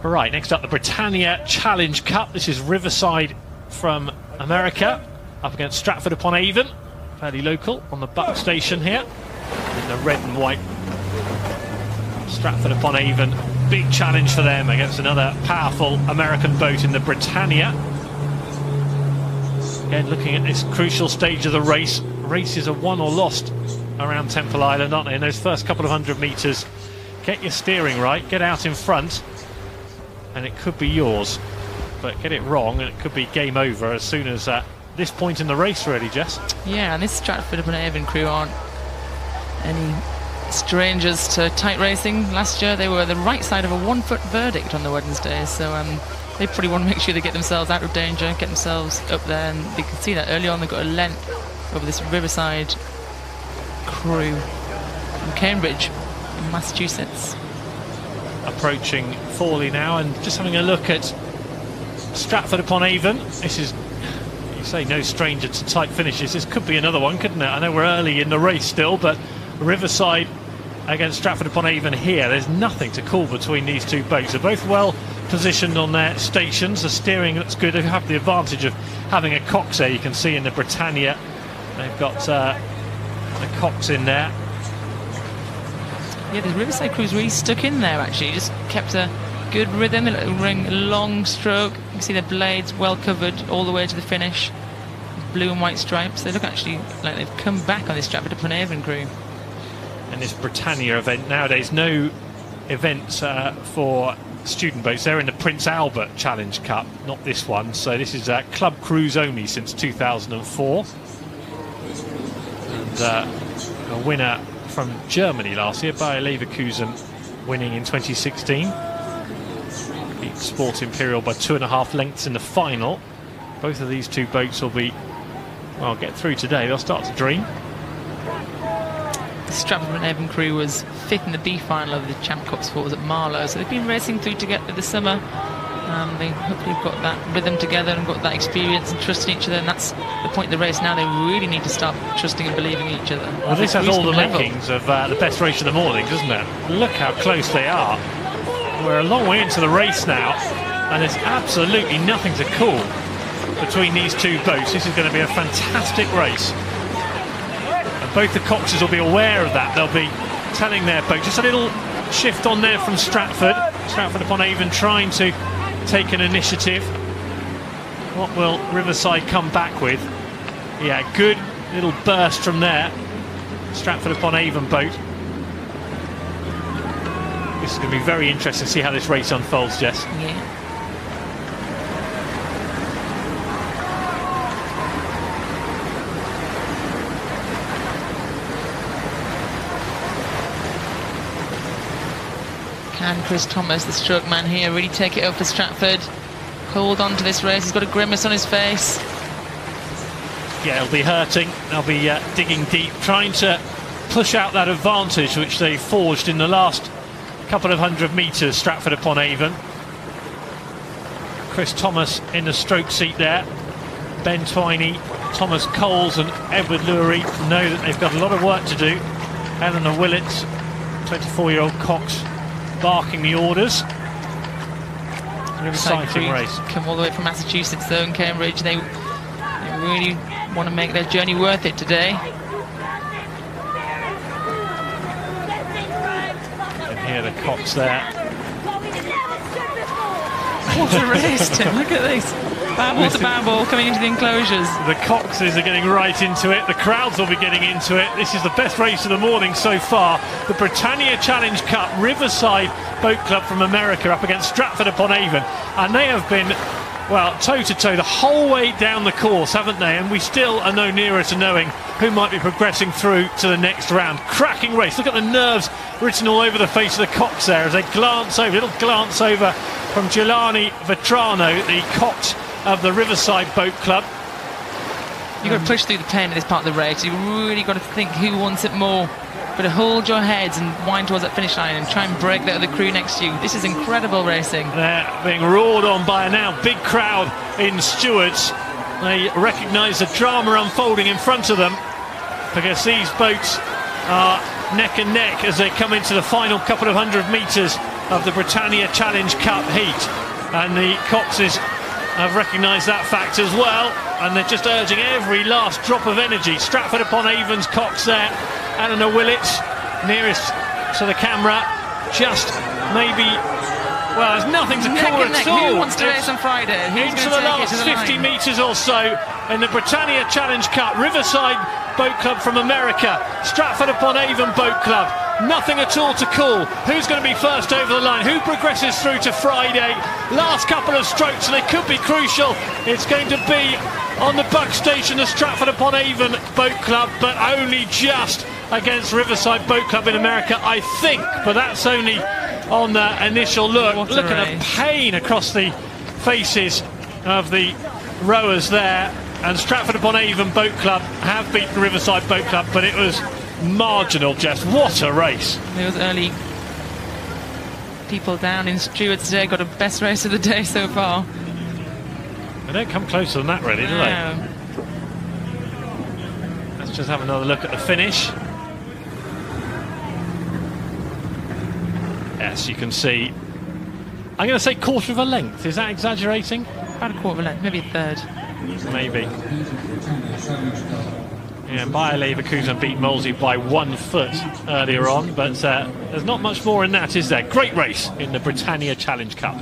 Right, next up the Britannia Challenge Cup. This is Riverside from America up against Stratford-upon-Avon, fairly local, on the Buck Station here in the red and white. Stratford-upon-Avon, big challenge for them against another powerful American boat in the Britannia. Again, looking at this crucial stage of the race. Races are won or lost around Temple Island, aren't they? In those first couple of 100 metres, get your steering right, get out in front, and it could be yours. But get it wrong and it could be game over as soon as this point in the race, really, Jess. Yeah, and this Stratford-upon-Avon crew aren't any strangers to tight racing. Last year they were the right side of a 1-foot verdict on the Wednesday, so they probably want to make sure they get themselves out of danger, get themselves up there, and you can see that early on they got a length over this Riverside crew from Cambridge in Massachusetts. Approaching Fawley now and just having a look at Stratford-upon-Avon. This is, you say, no stranger to tight finishes. This could be another one, couldn't it? I know we're early in the race still, but Riverside against Stratford-upon-Avon here, there's nothing to call between these two boats. They're both well positioned on their stations. The steering looks good. They have the advantage of having a cox there. You can see in the Britannia they've got the cox in there. Yeah, the Riverside crew's really stuck in there, actually. Just kept a good rhythm, a long stroke. You can see their blades well covered all the way to the finish. Blue and white stripes. They look actually like they've come back on this Stratford-upon-Avon crew. And this Britannia event nowadays, no events for student boats. They're in the Prince Albert Challenge Cup, not this one. So this is club crews only since 2004. And a winner from Germany last year, Bayer Leverkusen, winning in 2016. Beat Sport Imperial by 2.5 lengths in the final. Both of these two boats will be, well, get through today. They'll start to dream. The Stratford-upon-Avon crew was 5th in the B final of the Champ Cup Sports at Marlow, so they've been racing through together this summer. They hopefully have got that rhythm together and got that experience and trust in each other, and that's the point of the race now. They really need to start trusting and believing in each other. Well, this has all the makings of the best race of the morning, doesn't it? Look how close they are. We're a long way into the race now, and there's absolutely nothing to call between these two boats. This is going to be a fantastic race. And both the coxes will be aware of that. They'll be telling their boat. Just a little shift on there from Stratford-upon-Avon trying to take an initiative. What will Riverside come back with? Yeah, good little burst from there. Stratford-upon-Avon boat. This is going to be very interesting to see how this race unfolds, Jess. Yeah. Can Chris Thomas, the stroke man here, really take it up for Stratford? Hold on to this race. He's got a grimace on his face. Yeah, it'll be hurting. They'll be digging deep, trying to push out that advantage which they forged in the last couple of 100 metres, Stratford-upon-Avon. Chris Thomas in the stroke seat there. Ben Twiney, Thomas Coles and Edward Lurie know that they've got a lot of work to do. Eleanor Willett, 24-year-old cox, barking the orders. Exciting race. Come all the way from Massachusetts though, and Cambridge. They really want to make their journey worth it today. And here the cox there. What a race, Tim. Look at this. Barrel to barrel coming into the enclosures. The coxes are getting right into it. The crowds will be getting into it. This is the best race of the morning so far. The Britannia Challenge Cup, Riverside Boat Club from America up against Stratford-upon-Avon. And they have been, well, toe-to-toe the whole way down the course, haven't they? And we still are no nearer to knowing who might be progressing through to the next round. Cracking race. Look at the nerves written all over the face of the cox there as they glance over. Little glance over from Giuliani Vetrano, the cox of the Riverside Boat Club. You've got to push through the pain of this part of the race. You've really got to think who wants it more. But to hold your heads and wind towards that finish line and try and break that other crew next to you. This is incredible racing. They're being roared on by a now big crowd in Stewards. They recognise the drama unfolding in front of them because these boats are neck and neck as they come into the final couple of 100 metres of the Britannia Challenge Cup heat. And the Coxes have recognised that fact as well, and they're just urging every last drop of energy. Stratford-upon-Avon's Cox there, Eleanor Willits nearest to the camera, just maybe, well, there's nothing to call at all. Who wants to race on Friday? Who's into the last 50 metres or so in the Britannia Challenge Cup. Riverside Boat Club from America, Stratford-upon-Avon Boat Club. Nothing at all to call. Who's going to be first over the line? Who progresses through to Friday? Last couple of strokes, and they could be crucial. It's going to be on the buck station, the Stratford-upon-Avon Boat Club, but only just against Riverside Boat Club in America, I think. But that's only on the initial look. Look at the pain across the faces of the rowers there. And Stratford-upon-Avon Boat Club have beaten Riverside Boat Club, but it was marginal, Jess. What a race. Those early people down in Stewart's Day got a best race of the day so far. They don't come closer than that, really, do they? Let's just have another look at the finish. Yes, you can see, I'm going to say quarter of a length. Is that exaggerating? About a quarter of a length, maybe a third. Maybe. Yeah, Bayer Leverkusen beat Molesey by 1 foot earlier on, but there's not much more in that, is there? Great race in the Britannia Challenge Cup.